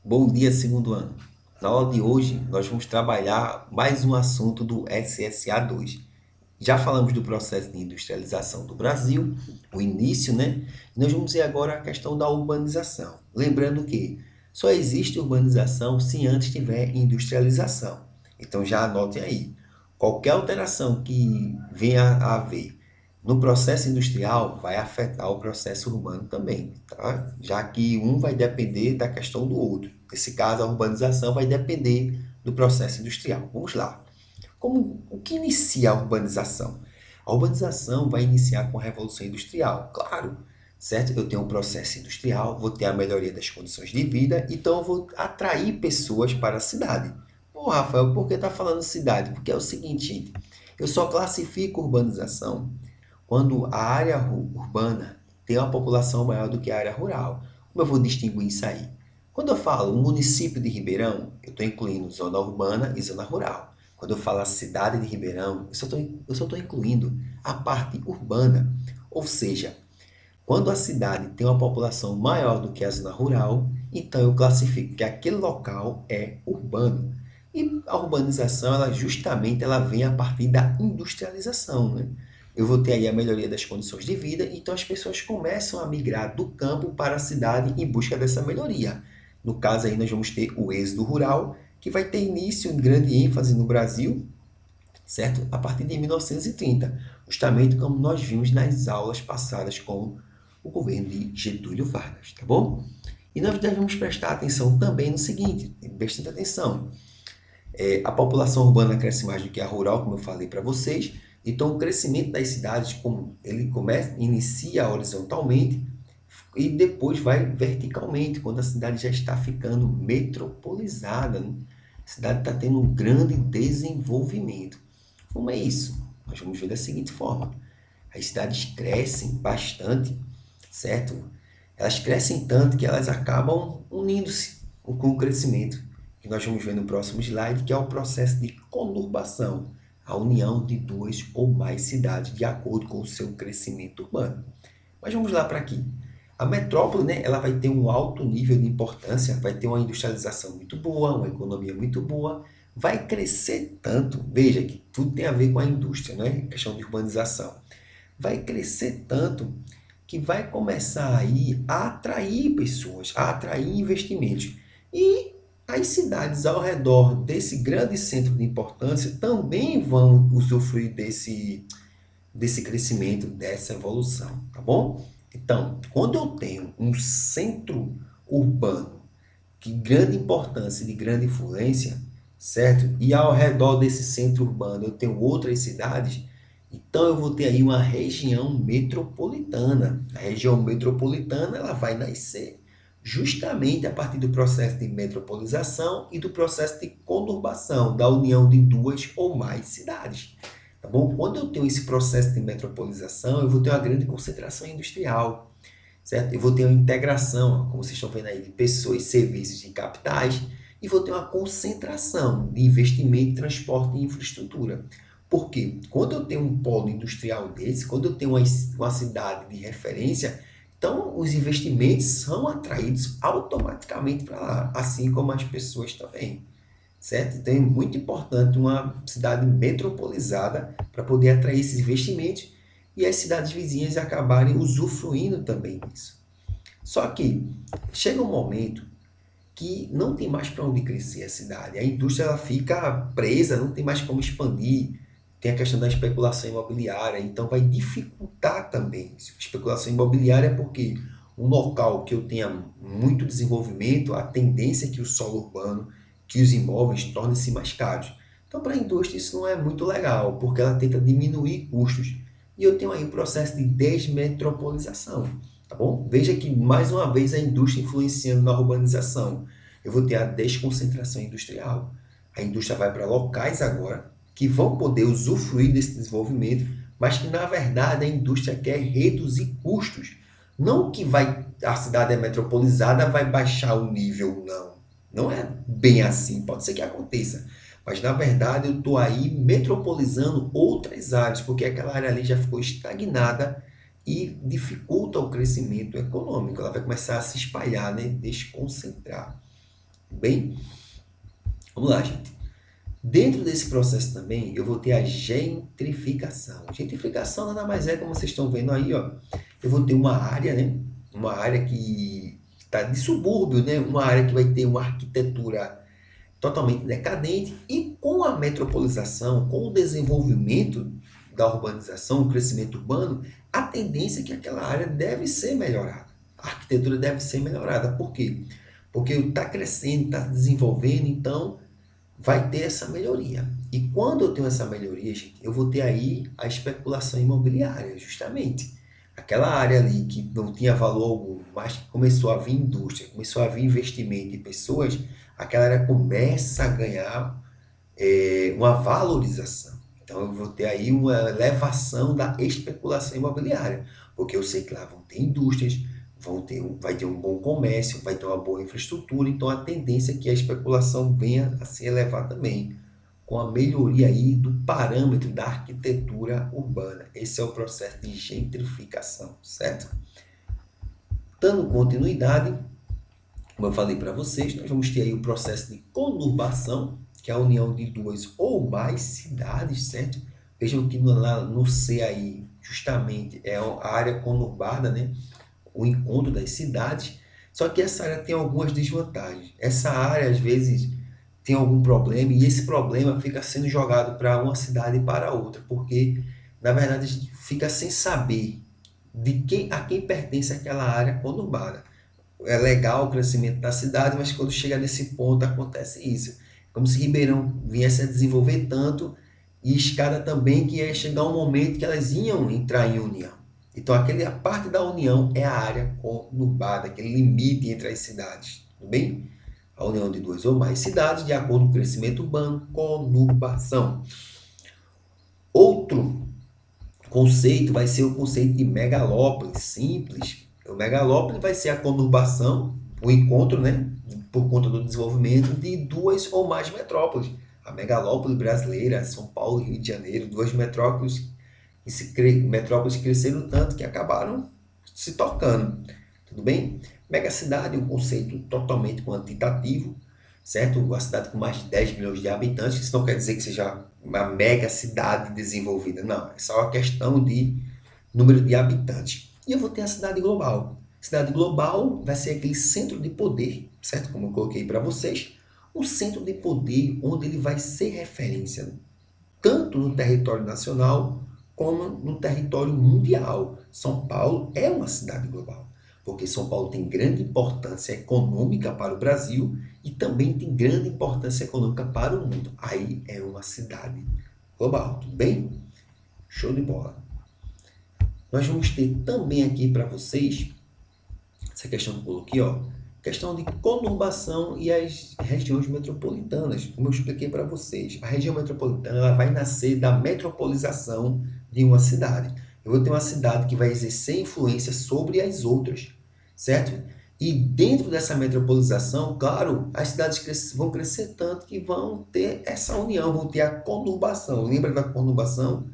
Bom dia, segundo ano. Na aula de hoje, nós vamos trabalhar mais um assunto do SSA2. Já falamos do processo de industrialização do Brasil, o início, né? E nós vamos ver agora a questão da urbanização. Lembrando que só existe urbanização se antes tiver industrialização. Então já anotem aí. Qualquer alteração que venha a haver no processo industrial vai afetar o processo urbano também, tá? Já que um vai depender da questão do outro. Nesse caso, a urbanização vai depender do processo industrial. Vamos lá. O que inicia a urbanização? A urbanização vai iniciar com a Revolução Industrial, claro, certo? Eu tenho um processo industrial, vou ter a melhoria das condições de vida, então eu vou atrair pessoas para a cidade. Pô, Rafael, por que está falando cidade? Porque é o seguinte, eu só classifico urbanização quando a área urbana tem uma população maior do que a área rural. Como eu vou distinguir isso aí? Quando eu falo o município de Ribeirão, eu estou incluindo zona urbana e zona rural. Quando eu falo a cidade de Ribeirão, eu só estou incluindo a parte urbana. Ou seja, quando a cidade tem uma população maior do que a zona rural, então eu classifico que aquele local é urbano. E a urbanização, ela vem a partir da industrialização, né? Eu vou ter aí a melhoria das condições de vida, então as pessoas começam a migrar do campo para a cidade em busca dessa melhoria. No caso aí nós vamos ter o êxodo rural, que vai ter início em grande ênfase no Brasil, certo? A partir de 1930, justamente como nós vimos nas aulas passadas com o governo de Getúlio Vargas, tá bom? E nós devemos prestar atenção também no seguinte, bastante atenção. A população urbana cresce mais do que a rural, como eu falei para vocês, então o crescimento das cidades, ele começa, inicia horizontalmente e depois vai verticalmente, quando a cidade já está ficando metropolizada, né? A cidade está tendo um grande desenvolvimento. Como é isso? Nós vamos ver da seguinte forma: as cidades crescem bastante, certo? Elas crescem tanto que elas acabam unindo-se com o crescimento, que nós vamos ver no próximo slide, que é o processo de conurbação, a união de duas ou mais cidades de acordo com o seu crescimento urbano. Mas vamos lá para aqui. A metrópole, né, ela vai ter um alto nível de importância, vai ter uma industrialização muito boa, uma economia muito boa, vai crescer tanto, veja que tudo tem a ver com a indústria, né? Questão de urbanização. Vai crescer tanto que vai começar aí a atrair pessoas, a atrair investimentos. E as cidades ao redor desse grande centro de importância também vão usufruir desse crescimento, dessa evolução, tá bom? Então, quando eu tenho um centro urbano de grande importância e de grande influência, certo? E ao redor desse centro urbano eu tenho outras cidades, então eu vou ter aí uma região metropolitana. A região metropolitana ela vai nascer justamente a partir do processo de metropolização e do processo de conurbação, da união de duas ou mais cidades. Tá bom? Quando eu tenho esse processo de metropolização, eu vou ter uma grande concentração industrial, certo? Eu vou ter uma integração, como vocês estão vendo aí, de pessoas, serviços e capitais, e vou ter uma concentração de investimento, transporte e infraestrutura. Por quê? Quando eu tenho um polo industrial desse, quando eu tenho uma cidade de referência, então os investimentos são atraídos automaticamente para lá, assim como as pessoas também, certo? Então é muito importante uma cidade metropolizada para poder atrair esses investimentos e as cidades vizinhas acabarem usufruindo também disso. Só que chega um momento que não tem mais para onde crescer a cidade. A indústria ela fica presa, não tem mais como expandir. Tem a questão da especulação imobiliária, então vai dificultar também isso. Especulação imobiliária é porque um local que eu tenha muito desenvolvimento, a tendência é que o solo urbano, que os imóveis tornem-se mais caros. Então, para a indústria isso não é muito legal, porque ela tenta diminuir custos. E eu tenho aí um processo de desmetropolização, tá bom? Veja que, mais uma vez, a indústria influenciando na urbanização. Eu vou ter a desconcentração industrial. A indústria vai para locais agora que vão poder usufruir desse desenvolvimento, mas que, na verdade, a indústria quer reduzir custos. Não que a cidade é metropolizada, vai baixar o nível, não. Não é bem assim, pode ser que aconteça. Mas, na verdade, eu estou aí metropolizando outras áreas, porque aquela área ali já ficou estagnada e dificulta o crescimento econômico. Ela vai começar a se espalhar, né? Desconcentrar. Bem, vamos lá, gente. Dentro desse processo também, eu vou ter a gentrificação. Gentrificação nada mais é, como vocês estão vendo aí, ó. Eu vou ter uma área, né? Uma área que está de subúrbio, né? Uma área que vai ter uma arquitetura totalmente decadente e com a metropolização, com o desenvolvimento da urbanização, o crescimento urbano, a tendência é que aquela área deve ser melhorada. A arquitetura deve ser melhorada. Por quê? Porque está crescendo, está desenvolvendo, então vai ter essa melhoria. E quando eu tenho essa melhoria, gente, eu vou ter aí a especulação imobiliária, justamente. Aquela área ali que não tinha valor algum, mas que começou a vir indústria, começou a vir investimento em pessoas, aquela área começa a ganhar uma valorização. Então eu vou ter aí uma elevação da especulação imobiliária, porque eu sei que lá vão ter indústrias, vai ter um bom comércio, vai ter uma boa infraestrutura, então a tendência é que a especulação venha a se elevar também, com a melhoria aí do parâmetro da arquitetura urbana. Esse é o processo de gentrificação, certo? Dando continuidade, como eu falei para vocês, nós vamos ter aí o processo de conurbação, que é a união de duas ou mais cidades, certo? Vejam que lá no C aí, justamente, é a área conurbada, né? O encontro das cidades. Só que essa área tem algumas desvantagens. Essa área, às vezes, tem algum problema e esse problema fica sendo jogado para uma cidade e para outra, porque, na verdade, a gente fica sem saber a quem pertence aquela área conurbada. É legal o crescimento da cidade, mas quando chega nesse ponto acontece isso. Como se Ribeirão viesse a desenvolver tanto e Escada também, que ia chegar um momento que elas iam entrar em união. Então, a parte da união é a área conurbada, aquele limite entre as cidades, tudo bem? A união de duas ou mais cidades, de acordo com o crescimento urbano, conurbação. Outro conceito vai ser o conceito de megalópole, simples. O megalópole vai ser a conurbação, o encontro, né, por conta do desenvolvimento de duas ou mais metrópoles. A megalópole brasileira, São Paulo e Rio de Janeiro, duas metrópoles que cresceram tanto que acabaram se tocando. Tudo bem? Megacidade é um conceito totalmente quantitativo, certo? Uma cidade com mais de 10 milhões de habitantes, isso não quer dizer que seja uma mega cidade desenvolvida, não. É só uma questão de número de habitantes. E eu vou ter a cidade global. Cidade global vai ser aquele centro de poder, certo? Como eu coloquei para vocês, um centro de poder onde ele vai ser referência tanto no território nacional como no território mundial. São Paulo é uma cidade global, porque São Paulo tem grande importância econômica para o Brasil e também tem grande importância econômica para o mundo. Aí é uma cidade global, tudo bem? Show de bola. Nós vamos ter também aqui para vocês essa questão que eu coloquei, ó, questão de conurbação e as regiões metropolitanas. Como eu expliquei para vocês, a região metropolitana ela vai nascer da metropolização de uma cidade. Eu vou ter uma cidade que vai exercer influência sobre as outras, certo? E dentro dessa metropolização, claro, as cidades vão crescer tanto que vão ter essa união, vão ter a conurbação. Lembra da conurbação?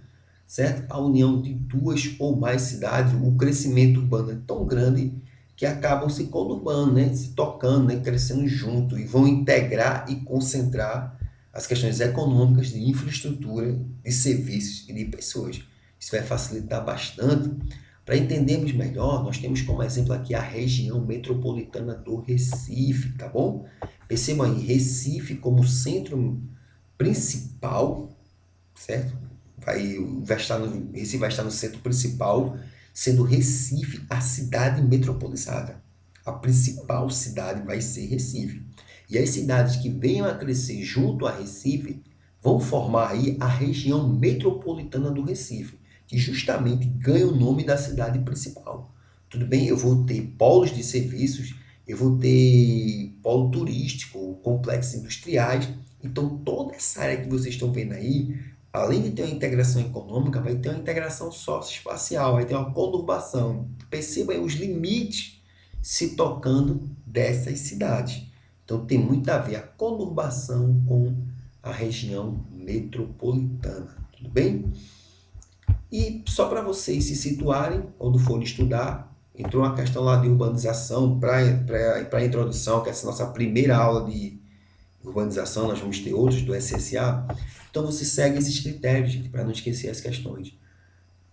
Certo? A união de duas ou mais cidades, o crescimento urbano é tão grande que acabam se conurbando, né? Se tocando, né? Crescendo junto e vão integrar e concentrar as questões econômicas, de infraestrutura, de serviços e de pessoas. Isso vai facilitar bastante. Para entendermos melhor, nós temos como exemplo aqui a região metropolitana do Recife, tá bom? Percebam aí, Recife como centro principal, certo? Recife vai estar no centro principal, sendo Recife a cidade metropolizada. A principal cidade vai ser Recife. E as cidades que venham a crescer junto a Recife vão formar aí a região metropolitana do Recife, que justamente ganha o nome da cidade principal. Tudo bem? Eu vou ter polos de serviços, eu vou ter polo turístico, complexos industriais. Então, toda essa área que vocês estão vendo aí, além de ter uma integração econômica, vai ter uma integração socioespacial, vai ter uma conurbação. Perceba aí os limites se tocando dessas cidades. Então tem muito a ver a conurbação com a região metropolitana, tudo bem? E só para vocês se situarem, quando forem estudar entrou uma questão lá de urbanização para a introdução, que é essa nossa primeira aula de urbanização, nós vamos ter outros do SSA. Então você segue esses critérios, gente, para não esquecer as questões.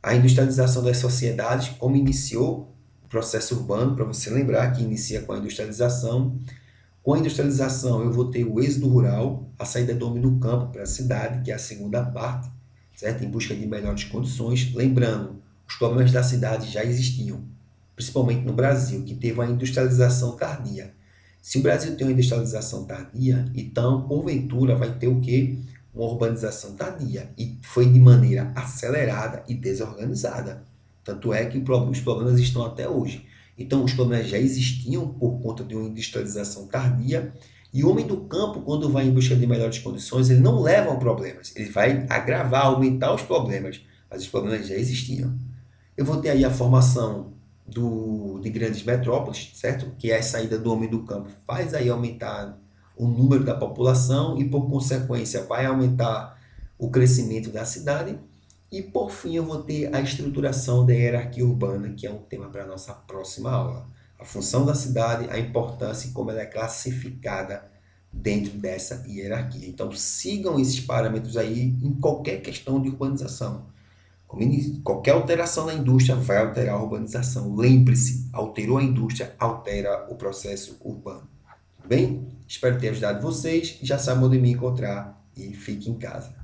A industrialização das sociedades, como iniciou o processo urbano, para você lembrar que inicia com a industrialização. Com a industrialização, eu vou ter o êxodo rural, a saída do homem do campo para a cidade, que é a segunda parte, certo? Em busca de melhores condições. Lembrando, os problemas da cidade já existiam, principalmente no Brasil, que teve uma industrialização tardia. Se o Brasil tem uma industrialização tardia, então, porventura, vai ter o quê? Uma urbanização tardia. E foi de maneira acelerada e desorganizada. Tanto é que os problemas estão até hoje. Então, os problemas já existiam por conta de uma industrialização tardia. E o homem do campo, quando vai em busca de melhores condições, ele não leva a problemas. Ele vai agravar, aumentar os problemas. Mas os problemas já existiam. Eu vou ter aí a formação de grandes metrópoles, certo? Que é a saída do homem do campo faz aí aumentar o número da população e, por consequência, vai aumentar o crescimento da cidade. E, por fim, eu vou ter a estruturação da hierarquia urbana, que é um tema para a nossa próxima aula. A função da cidade, a importância e como ela é classificada dentro dessa hierarquia. Então, sigam esses parâmetros aí em qualquer questão de urbanização. Qualquer alteração na indústria vai alterar a urbanização. Lembre-se, alterou a indústria, altera o processo urbano. Tudo bem? Espero ter ajudado vocês. Já sabem onde me encontrar e fique em casa.